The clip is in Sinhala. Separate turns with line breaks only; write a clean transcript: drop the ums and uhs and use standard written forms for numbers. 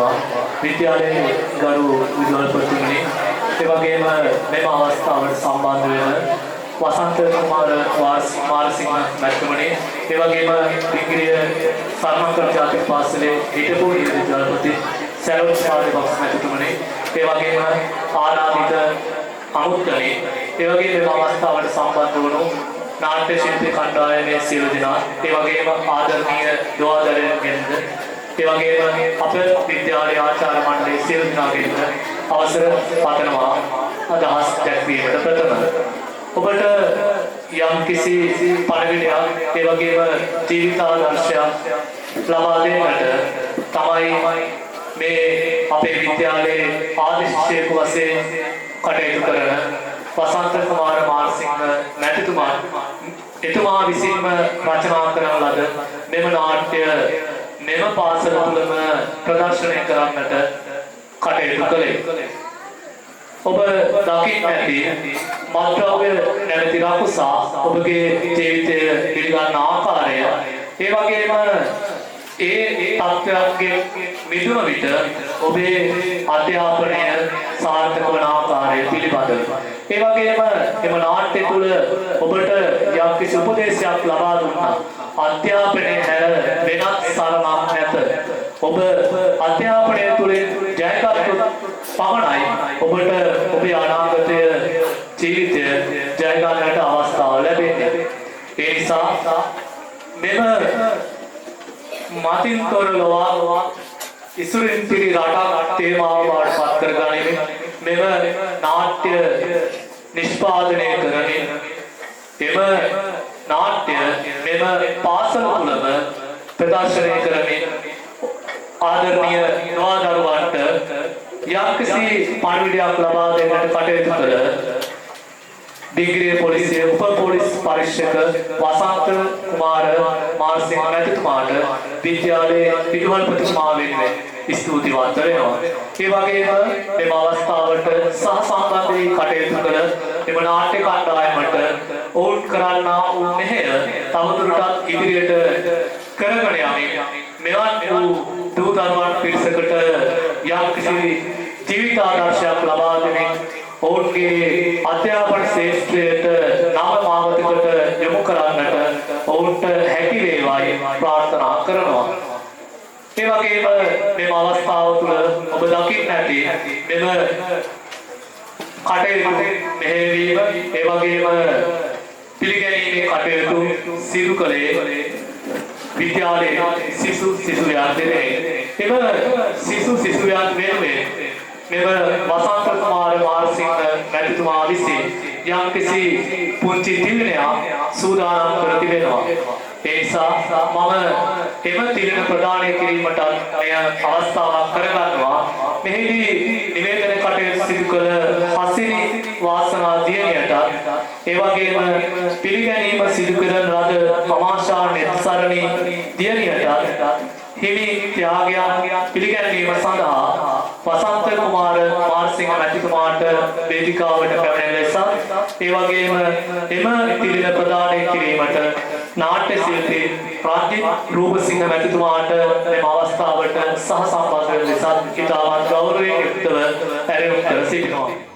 කරනවා විද්‍යාලයේ ගරු විදුහල්පතිතුමනි ඒ වගේම මෙම අවස්ථාවට සම්බන්ධ වෙන වසන්ත කුමාර මාරසිංහ මැතිතුමනි ඒ වගේම ඉංග්‍රීසි සර්මකර ජාතික පාසලේ හිටපු විදුහල්පති සරෝජ් පාදබක්ස් මැතිතුමනි ඒ වගේම ආරාධිත අමුත්තනි ඒ වගේම මෙම අවස්ථාවට සම්බන්ධ වුණු නාට්‍ය ශිල්පී කණ්ඩායමේ සියලු දෙනා ඒ වගේම ආදරණීය දුවදරුවන්ගෙන්ද ඒ වගේම අපේ විද්‍යාලයේ ආචාර්ය මණ්ඩලයේ සියලු දෙනාගෙන් අවසර පතනවා අදහස් දැක්වීමට ප්‍රථම ඔබට යම් කිසි පරිවිඩයක් ඒ වගේම ජීවිතාදර්ශයක් ලබා දෙන්නට තමයි මේ අපේ විද්‍යාලයේ ආදි ශිෂ්‍යයෙකු වශයෙන් කටයුතු කරන වසන්ත කුමාර මාරසිංහ මැතිතුමා එතුමා විසින්ම රචනා කරන ලද මෙම නාට්‍ය මෙම පාසල තුළම ප්‍රදර්ශනය කරන්නට කටයුතු කළේ. ඔබ දකින්න ඇති මත්ද්‍රව්‍ය නැමැති රකුසා ඔබගේ ජීවිතය පිළිගන්න ආකාරය ඒ වගේම ඒ තත්ත්වයන්ගෙන් මිදුණ විට ඔබේ අධ්‍යාපනය සාර්ථක වන ආකාරය පිළිබඳව ඒ වගේම එම නාට්‍ය තුළ ඔබට යම්කිසි උපදේශයක් ලබා දුන්නා අධ්‍යාපනයේ හැර වෙනත් සරණක් නැත ඔබ අධ්‍යාපනය තුළින් ජයගත්තොත් පමණයි ඔබට ඔබේ අනාගතය ජීවිතය ජය ගන්නට අවස්ථාව ලැබෙන්නේ ඒ නිසා මෙම මතින් තොර ලොව ඉසුරින් පිරි රටක් තේමාව බවට පත් කර ගනිමින් මෙම නාට්‍ය නිෂ්පාදනය කරමින් එම නාට්‍ය මෙම පාසල තුළම ප්‍රදර්ශනය කරමින් ආදරණීය නවදරුවන්ට යම්කිසි පණිවිඩයක් ලබා දෙන්නට කටයුතු කළ දිග්ගිරිය පොලිසිය උප පොලිස් පරීක්ෂක වසන්ත කුමාර මාරසිංහ මැතිතුමාට විද්‍යාලයේ විදුහල්පතිතුමා වෙනුවෙන් ස්තුතිවන්ත වෙනවා. ඒ වගේම මෙම අවස්ථාවට සහසම්බන්ධ වී කටයුතු කළ එම නාට්‍ය කණ්ඩායමට ඔවුන් කරන්නා වූ මෙහෙය තවදුරටත් ඉදිරියට කරගෙන යමින් මෙවන් වූ දූ දරුවන් පිරිසකට යම්කිසි ජීවිතාදර්ශයක් ලබා දෙමින් ඔවුන්ගේ අධ්‍යාපන ශාස්ත්‍රයට නව මාවතකට යොමු කරන්නට ඔවුන්ට හැකි වේවායි ප්‍රාර්ථනා කරනවා. ඒ වගේම මෙම අවස්ථාව තුළ ඔබ දකින්න ඇති මෙම කටයුතු මෙහෙයවීම ඒ වගේම පිළිගැනීමේ කටයුතු සිදු කළේ විද්‍යාලයේ සිසුවියන් දෙදෙනෙක්. එම සිසුවියන් වෙනුවෙන් මෙම වසන්ත කුමාර මාරසිංහ මැතිතුමා විසින් යම්කිසි පුංචි තිළිණයක් සූදානම් කර තිබෙනවා. ඒ නිසා මම එම තිළිණ ප්‍රදානය කිරීමට මෙය අවස්ථාවක් කරගන්නවා. මෙහිදී නිවේදන කටයුතු සිදු කළ හසිනි වාසනා දියණියට ඒ වගේම පිළිගැනීම සිදු කරන ලද අමාශා නෙත්සරණී දියණියට හිමි ත්‍යාගයන් පිළිගැනීම සඳහා වසන්ත කුමාර මාරසිංහ මැතිතුමාට වේදිකාවට පැමිණෙන ලෙස ඒ වගේම එම තිළිණ ප්‍රදානය කිරීමට නාට්‍ය ශිල්පී රාජිත් රූපසිංහ මැතිතුමාට මෙම අවස්ථාවට සහ සම්බන්ධ වෙන ලෙස ඉතාමත් ගෞරවයෙන් යුක්තව ඇරයුම් කර සිටිනවා.